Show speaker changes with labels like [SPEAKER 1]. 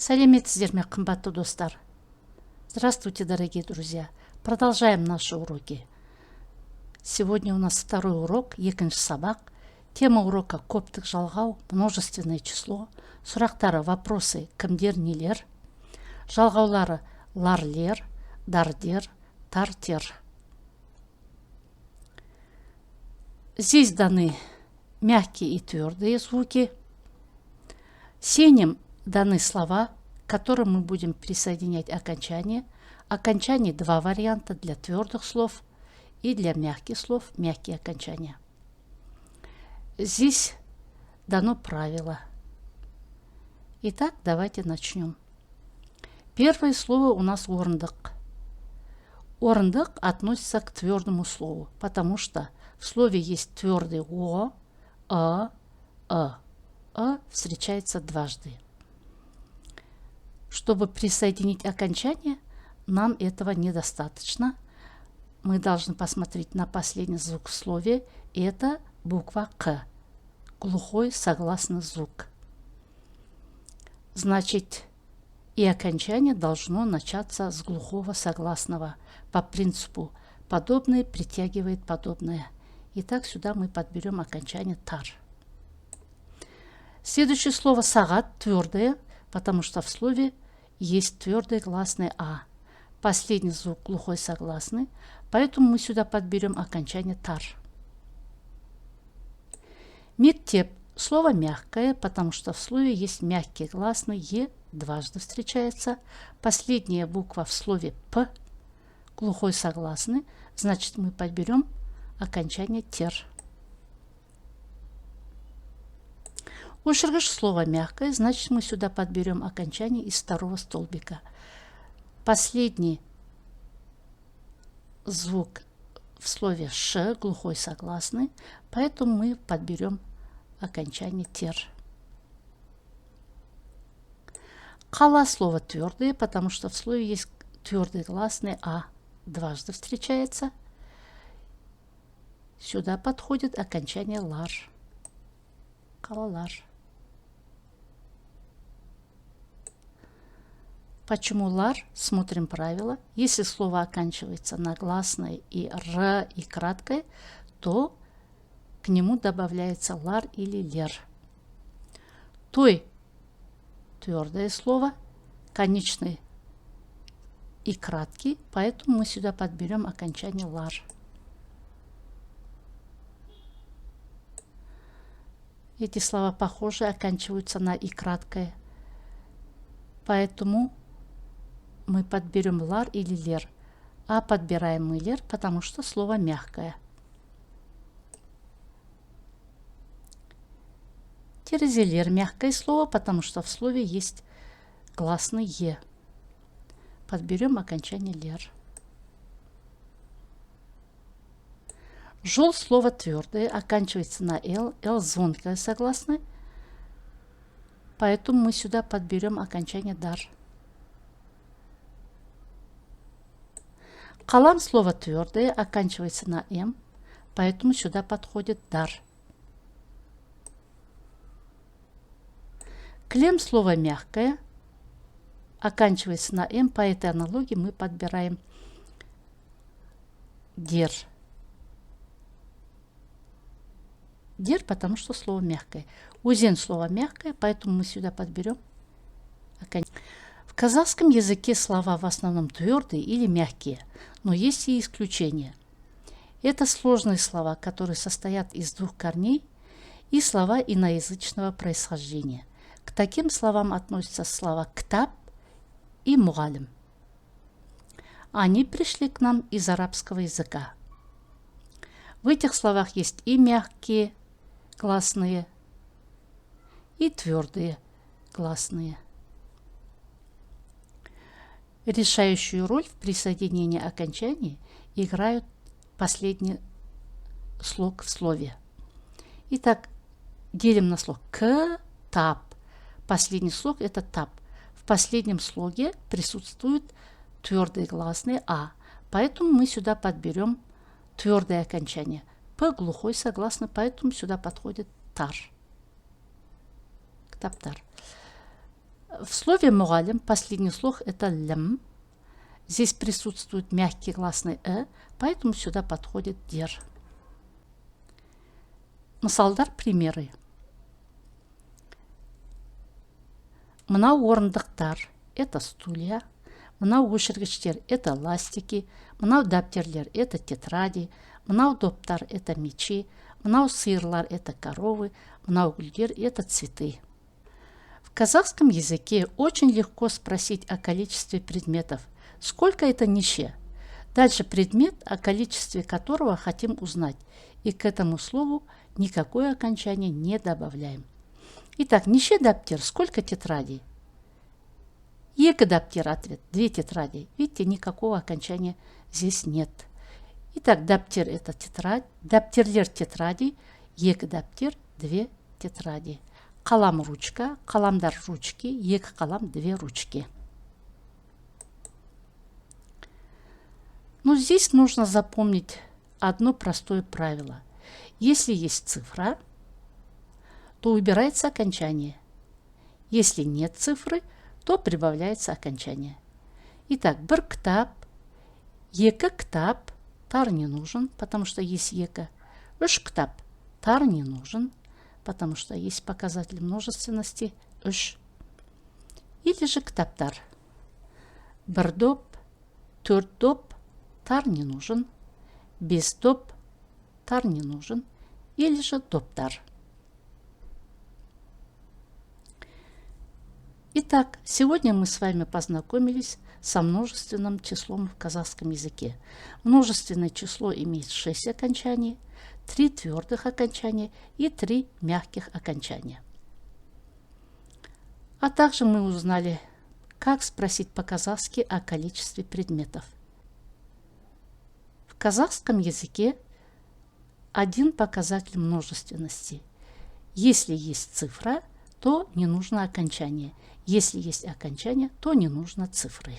[SPEAKER 1] Сәлеметсіздер ме, қымбатты достар? Здравствуйте, дорогие друзья! Продолжаем наши уроки. Сегодня у нас второй урок, екінші сабақ. Тема урока көптік жалғау, множественное число. Сұрақтары, вопросы, кімдер, нелер. Жалғаулары ларлер, дардер, тартер. Здесь даны мягкие и твердые звуки. Синим даны слова, к которым мы будем присоединять окончания. Окончаний два варианта: для твердых слов и для мягких слов, мягкие окончания. Здесь дано правило. Итак, давайте начнем. Первое слово у нас орындық. Орындық относится к твердому слову, потому что в слове есть твердый о, встречается дважды. Чтобы присоединить окончание, нам этого недостаточно. Мы должны посмотреть на последний звук в слове. Это буква К. Глухой согласный звук. Значит, и окончание должно начаться с глухого согласного. По принципу подобное притягивает подобное. Итак, сюда мы подберем окончание тар. Следующее слово сагат твердое, потому что в слове есть твердое гласное А. Последний звук глухой согласный, поэтому мы сюда подберем окончание тар. Мектеп слово мягкое, потому что в слове есть мягкий гласный Е, дважды встречается. Последняя буква в слове П, глухой согласный, значит мы подберем окончание тер. Ушыргыш слово мягкое, значит мы сюда подберем окончание из второго столбика. Последний звук в слове ш, глухой согласный, поэтому мы подберем окончание тер. Кала слово твердое, потому что в слове есть твердый гласный А, дважды встречается. Сюда подходит окончание лар. Калалар. Почему лар? Смотрим правило. Если слово оканчивается на гласное и р, и краткое, то к нему добавляется лар или лер. Той твердое слово, конечный и краткий, поэтому мы сюда подберем окончание лар. Эти слова похожи, оканчиваются на и краткое, поэтому мы подберем лар или лер, а подбираем мы лер, потому что слово мягкое. Терезелер мягкое слово, потому что в слове есть гласный Е. Подберем окончание лер. Жол слово твердое, оканчивается на Л, Л звонкое согласное, поэтому мы сюда подберем окончание дар. Калам слово твердое, оканчивается на М, поэтому сюда подходит дар. Клем слово мягкое, оканчивается на М, по этой аналогии мы подбираем дер. Дер, потому что слово мягкое. Узен слово мягкое, поэтому мы сюда подберем окончание. В казахском языке слова в основном твердые или мягкие, но есть и исключения. Это сложные слова, которые состоят из двух корней, и слова иноязычного происхождения. К таким словам относятся слова ктаб и мугалим. Они пришли к нам из арабского языка. В этих словах есть и мягкие гласные, и твердые гласные. Решающую роль в присоединении окончаний играют последний слог в слове. Итак, делим на слог к-тап. Последний слог это тап. В последнем слоге присутствует твердые гласные А, поэтому мы сюда подберем твердое окончание. П глухой согласный, поэтому сюда подходит тар. Ктаптар. В слове «мугалим» последний слог – это «лям». Здесь присутствует мягкий гласный «э», поэтому сюда подходит «дер». Мысалдар примеры. Мынау орындықтар – это стулья. Мынау өшіргіштер – это ластики. Мынау даптерлер – это тетради. Мынау доптар – это мечи. Мынау сиырлар – это коровы. Мынау гүлдер – это цветы. В казахском языке очень легко спросить о количестве предметов. Сколько это нише? Дальше предмет, о количестве которого хотим узнать. И к этому слову никакое окончание не добавляем. Итак, нише даптер, сколько тетрадей? Екі даптер ответ, 2 тетради. Видите, никакого окончания здесь нет. Итак, даптер это тетрадь, даптерлер тетради, екі даптер, 2 тетради. Қалам ручка, қаламдар ручки, екі қалам, 2 ручки. Но здесь нужно запомнить одно простое правило. Если есть цифра, то убирается окончание. Если нет цифры, то прибавляется окончание. Итак, бір кітап, екі кітап, тар не нужен, потому что есть екі. Үш кітап, тар не нужен, потому что есть показатель множественности үш. Или же кітаптар. Бір доп, 4 доп, тар не нужен, 5 доп, тар не нужен, или же доптар. Итак, сегодня мы с вами познакомились со множественным числом в казахском языке. Множественное число имеет 6 окончаний, 3 твердых окончания и 3 мягких окончания. А также мы узнали, как спросить по-казахски о количестве предметов. В казахском языке один показатель множественности. Если есть цифра, то не нужно окончание. Если есть окончание, то не нужно цифры.